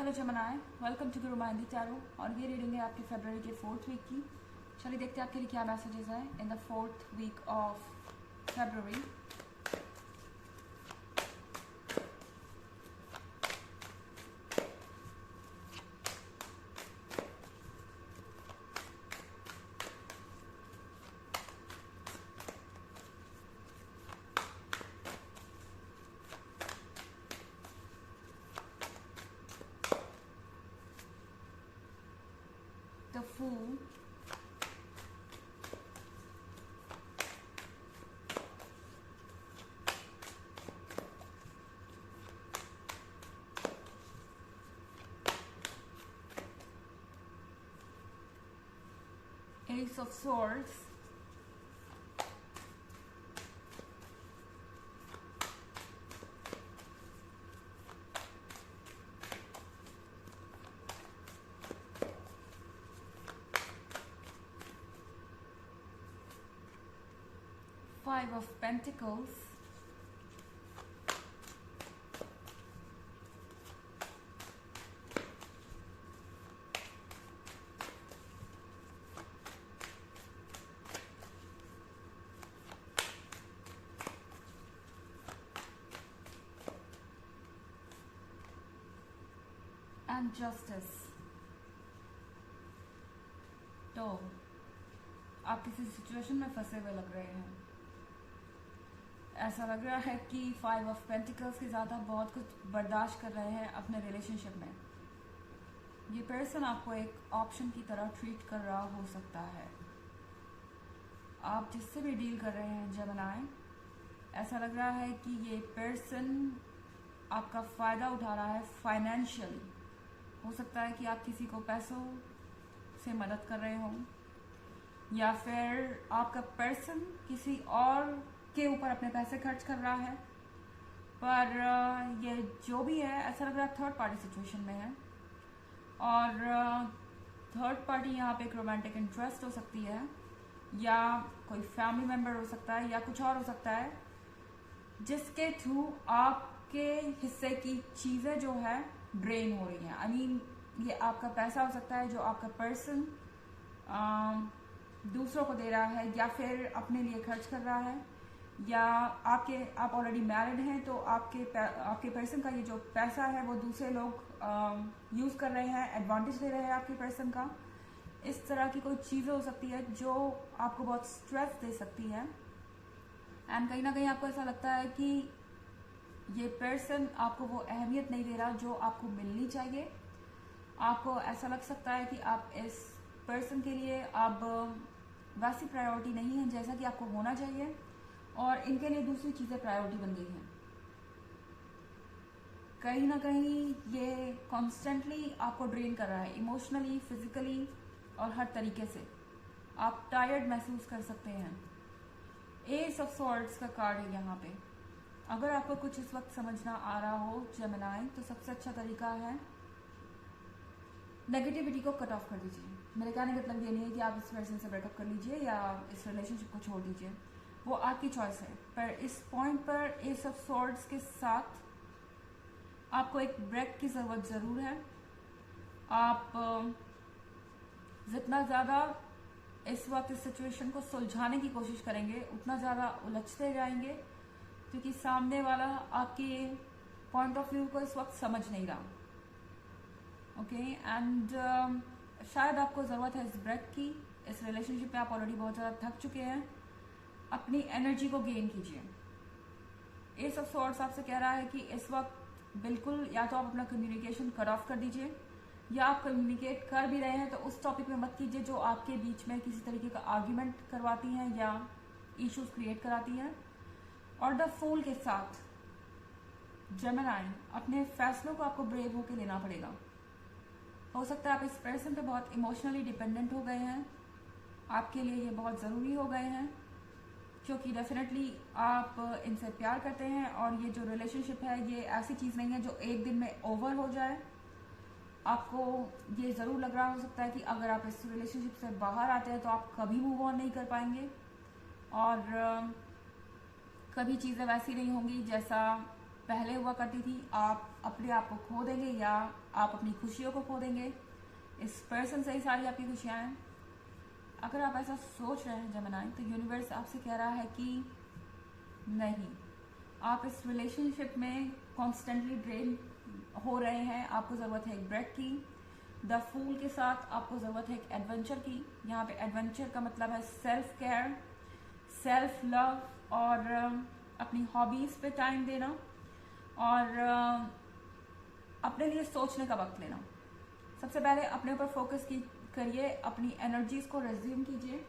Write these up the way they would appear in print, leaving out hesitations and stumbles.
Hello जमनाए, welcome to Guru माहिंदी tarot. और ये reading है आपके फरवरी के 4th वीक की। चलिए देखते हैं आपके लिए क्या मैसेजेस हैं in the 4th week of February. The Fool, Ace of Swords, Five of Pentacles, and Justice। तो आप किसी सिचुएशन में फंसे हुए लग रहे हैं। ऐसा लग रहा है कि 5 ऑफ पेंटिकल्स के ज़्यादा बहुत कुछ बर्दाश्त कर रहे हैं अपने रिलेशनशिप में। ये पर्सन आपको एक ऑप्शन की तरह ट्रीट कर रहा हो सकता है। आप जिससे भी डील कर रहे हैं जेमिनी, ऐसा लग रहा है कि ये पर्सन आपका फ़ायदा उठा रहा है फाइनेंशियली। हो सकता है कि आप किसी को पैसों से मदद कर रहे हो, या फिर आपका पर्सन किसी और के ऊपर अपने पैसे खर्च कर रहा है। पर ये जो भी है, ऐसा लग रहा है थर्ड पार्टी सिचुएशन में है। और थर्ड पार्टी यहाँ पे एक रोमांटिक इंटरेस्ट हो सकती है, या कोई फैमिली मेम्बर हो सकता है, या कुछ और हो सकता है जिसके थ्रू आपके हिस्से की चीज़ें जो है ड्रेन हो रही हैं। आई मीन ये आपका पैसा हो सकता है जो आपका पर्सन दूसरों को दे रहा है, या फिर अपने लिए खर्च कर रहा है, या आप ऑलरेडी मैरिड हैं तो आपके पर्सन का ये जो पैसा है वो दूसरे लोग यूज़ कर रहे हैं, एडवांटेज ले रहे हैं आपके पर्सन का। इस तरह की कोई चीज़ें हो सकती है जो आपको बहुत स्ट्रेस दे सकती है। एंड कहीं ना कहीं आपको ऐसा लगता है कि ये पर्सन आपको वो अहमियत नहीं दे रहा जो आपको मिलनी चाहिए। आपको ऐसा लग सकता है कि आप इस पर्सन के लिए अब वैसी प्रायोरिटी नहीं है जैसा कि आपको होना चाहिए, और इनके लिए दूसरी चीज़ें प्रायोरिटी बन गई हैं। कहीं ना कहीं ये कॉन्स्टेंटली आपको ड्रेन कर रहा है, इमोशनली, फिजिकली और हर तरीके से। आप टायर्ड महसूस कर सकते हैं। एस ऑफ सॉर्ड्स का कार्ड है यहाँ पे। अगर आपको कुछ इस वक्त समझना आ रहा हो जेमिनी, तो सबसे अच्छा तरीका है नेगेटिविटी को कट ऑफ कर दीजिए। मेरे कहने का मतलब ये नहीं है कि आप इस पर्सन से ब्रेकअप कर लीजिए या इस रिलेशनशिप को छोड़ दीजिए, वो आपकी चॉइस है। पर इस पॉइंट पर एस ऑफ सॉर्ड्स के साथ आपको एक ब्रेक की ज़रूरत ज़रूर है। आप जितना ज़्यादा इस वक्त इस सिचुएशन को सुलझाने की कोशिश करेंगे, उतना ज़्यादा उलझते जाएंगे, क्योंकि सामने वाला आपके पॉइंट ऑफ व्यू को इस वक्त समझ नहीं रहा। ओके, एंड शायद आपको ज़रूरत है इस ब्रेक की। इस रिलेशनशिप में आप ऑलरेडी बहुत ज़्यादा थक चुके हैं। अपनी एनर्जी को गेन कीजिए। एस ऑफ सॉर्ड्स आपसे कह रहा है कि इस वक्त बिल्कुल या तो आप अपना कम्युनिकेशन कट ऑफ कर दीजिए, या आप कम्युनिकेट कर भी रहे हैं तो उस टॉपिक में मत कीजिए जो आपके बीच में किसी तरीके का आर्ग्यूमेंट करवाती हैं या इश्यूज क्रिएट कराती हैं। और द फूल के साथ जेमिनी, अपने फैसलों को आपको ब्रेव होकर लेना पड़ेगा। हो सकता है आप इस पर्सन पे बहुत इमोशनली डिपेंडेंट हो गए हैं, आपके लिए ये बहुत ज़रूरी हो गए हैं, क्योंकि डेफिनेटली आप इनसे प्यार करते हैं। और ये जो रिलेशनशिप है ये ऐसी चीज़ नहीं है जो एक दिन में ओवर हो जाए। आपको ये ज़रूर लग रहा हो सकता है कि अगर आप इस रिलेशनशिप से बाहर आते हैं तो आप कभी मूव ऑन नहीं कर पाएंगे, और कभी चीज़ें वैसी नहीं होंगी जैसा पहले हुआ करती थी, आप अपने आप को खो देंगे या आप अपनी खुशियों को खो देंगे। इस पर्सन से ही सारी आपकी खुशियाँ हैं। अगर आप ऐसा सोच रहे हैं जेमिनी, तो यूनिवर्स आपसे कह रहा है कि नहीं, आप इस रिलेशनशिप में कॉन्स्टेंटली ड्रेन हो रहे हैं। आपको ज़रूरत है एक ब्रेक की। द फूल के साथ आपको ज़रूरत है एक एडवेंचर की। यहाँ पे एडवेंचर का मतलब है सेल्फ केयर, सेल्फ लव और अपनी हॉबीज़ पे टाइम देना और अपने लिए सोचने का वक्त लेना। सबसे पहले अपने ऊपर फोकस करिए, अपनी एनर्जीज को रिज्यूम कीजिए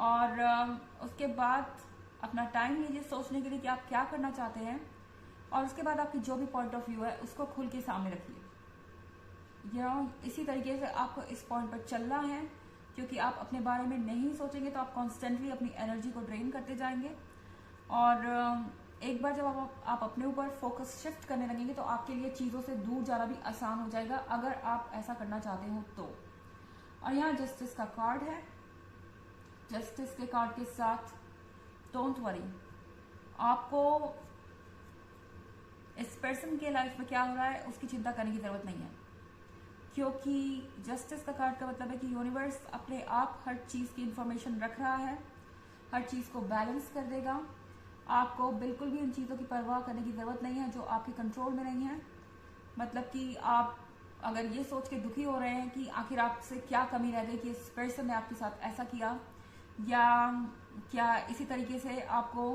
और उसके बाद अपना टाइम लीजिए सोचने के लिए कि आप क्या करना चाहते हैं, और उसके बाद आपकी जो भी पॉइंट ऑफ व्यू है उसको खुल के सामने रखिए। इसी तरीके से आपको इस पॉइंट पर चलना है, क्योंकि आप अपने बारे में नहीं सोचेंगे तो आप कॉन्स्टेंटली अपनी एनर्जी को ड्रेन करते जाएंगे। और एक बार जब आप अपने ऊपर फोकस शिफ्ट करने लगेंगे तो आपके लिए चीज़ों से दूर जाना भी आसान हो जाएगा, अगर आप ऐसा करना चाहते हो तो। और यहाँ जस्टिस का कार्ड है। जस्टिस के कार्ड के साथ डोंट वरी, आपको इस पर्सन के लाइफ में क्या हो रहा है उसकी चिंता करने की जरूरत नहीं है, क्योंकि जस्टिस का कार्ड का मतलब है कि यूनिवर्स अपने आप हर चीज़ की इंफॉर्मेशन रख रहा है, हर चीज़ को बैलेंस कर देगा। आपको बिल्कुल भी उन चीज़ों की परवाह करने की ज़रूरत नहीं है जो आपके कंट्रोल में नहीं है। मतलब कि आप अगर ये सोच के दुखी हो रहे हैं कि आखिर आपसे क्या कमी रह गई कि इस पर्सन ने आपके साथ ऐसा किया, या क्या इसी तरीके से आपको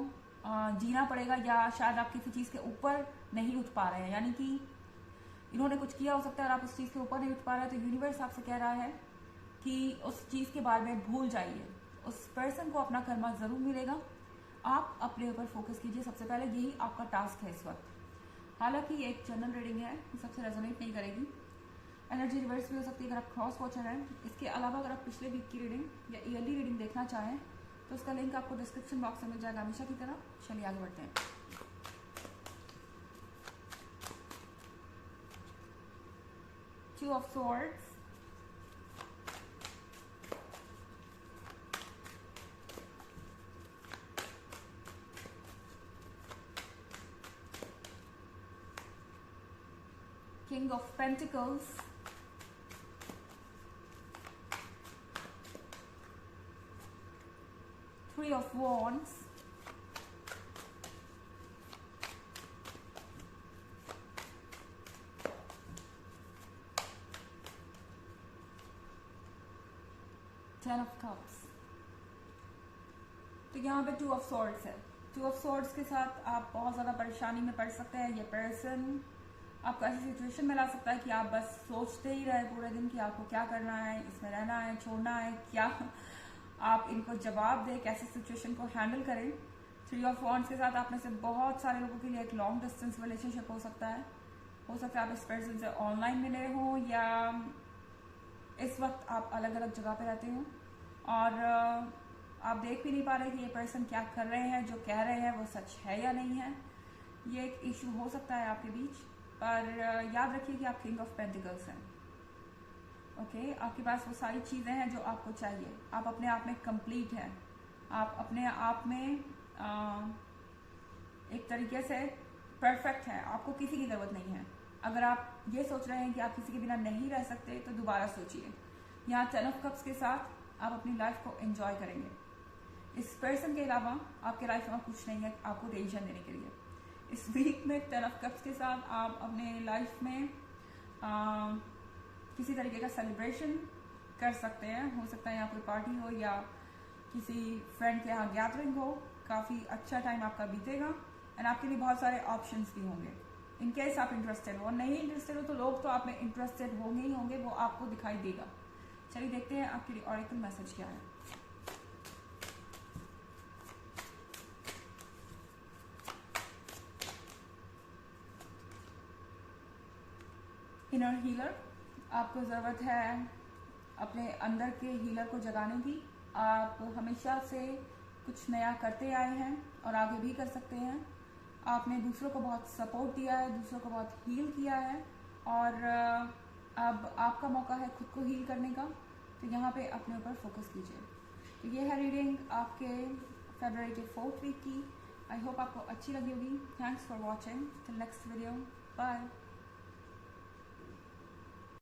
जीना पड़ेगा, या शायद आप किसी चीज़ के ऊपर नहीं उठ पा रहे हैं, यानी कि इन्होंने कुछ किया हो सकता है और आप उस चीज़ के ऊपर नहीं उठ पा रहे हैं, तो यूनिवर्स आपसे कह रहा है कि उस चीज़ के बारे में भूल जाइए। उस पर्सन को अपना कर्मा ज़रूर मिलेगा, आप अपने ऊपर फोकस कीजिए। सबसे पहले यही आपका टास्क है इस वक्त। हालांकि ये एक जनरल रीडिंग है, सबसे रेजोनेट नहीं करेगी, एनर्जी रिवर्स भी हो सकती है अगर आप क्रॉस वॉचर हैं। इसके अलावा अगर आप पिछले वीक की रीडिंग या ईयरली रीडिंग देखना चाहें तो उसका लिंक आपको डिस्क्रिप्शन बॉक्स में मिल जाएगा हमेशा की तरह। चलिए आगे बढ़ते हैं। Two of Swords, King of Pentacles, Three of Wands, Ten of Cups। तो यहाँ पे Two of Swords है। Two of Swords के साथ आप बहुत ज़्यादा परेशानी में पड़ सकते हैं। ये पर्सन आपको ऐसी सिचुएशन में ला सकता है कि आप बस सोचते ही रहे पूरे दिन कि आपको क्या करना है, इसमें रहना है, छोड़ना है, क्या आप इनको जवाब दें, कैसे सिचुएशन को हैंडल करें। थ्री ऑफ वॉन्ड्स के साथ आप में से बहुत सारे लोगों के लिए एक लॉन्ग डिस्टेंस रिलेशनशिप हो सकता है। हो सकता है आप इस पर्सन से ऑनलाइन मिले हो या इस वक्त आप अलग अलग जगह पे रहते हो और आप देख भी नहीं पा रहे कि ये पर्सन क्या कर रहे हैं, जो कह रहे हैं वो सच है या नहीं है। ये एक इशू हो सकता है आपके बीच, पर याद रखिए कि आप किंग ऑफ पेंटिकल्स हैं। ओके, आपके पास वो सारी चीज़ें हैं जो आपको चाहिए। आप अपने आप में कंप्लीट हैं, आप अपने आप में एक तरीके से परफेक्ट हैं, आपको किसी की ज़रूरत नहीं है। अगर आप ये सोच रहे हैं कि आप किसी के बिना नहीं रह सकते तो दोबारा सोचिए। यहाँ 10 ऑफ कप्स के साथ आप अपनी लाइफ को एंजॉय करेंगे। इस पर्सन के अलावा आपके लाइफ में कुछ नहीं है आपको टेंशन देने के लिए। इस वीक में 10 ऑफ कप्स के साथ आप अपने लाइफ में किसी तरीके का सेलिब्रेशन कर सकते हैं। हो सकता है यहाँ कोई पार्टी हो या किसी फ्रेंड के यहाँ गैदरिंग हो। काफ़ी अच्छा टाइम आपका बीतेगा एंड आपके लिए बहुत सारे ऑप्शंस भी होंगे। इन केस आप इंटरेस्टेड हो, नहीं इंटरेस्टेड हो तो लोग तो आप में इंटरेस्टेड होंगे ही होंगे, वो आपको दिखाई देगा। चलिए देखते हैं आपके लिए ऑरेकल मैसेज क्या है। इनर हीलर, आपको ज़रूरत है अपने अंदर के हीलर को जगाने की। आप हमेशा से कुछ नया करते आए हैं और आगे भी कर सकते हैं। आपने दूसरों को बहुत सपोर्ट दिया है, दूसरों को बहुत हील किया है और अब आपका मौका है खुद को हील करने का। तो यहाँ पे अपने ऊपर फोकस कीजिए। तो ये है रीडिंग आपके फरवरी के 4th वीक की। आई होप आपको अच्छी लगी होगी। Thanks for watching. Till next video, bye.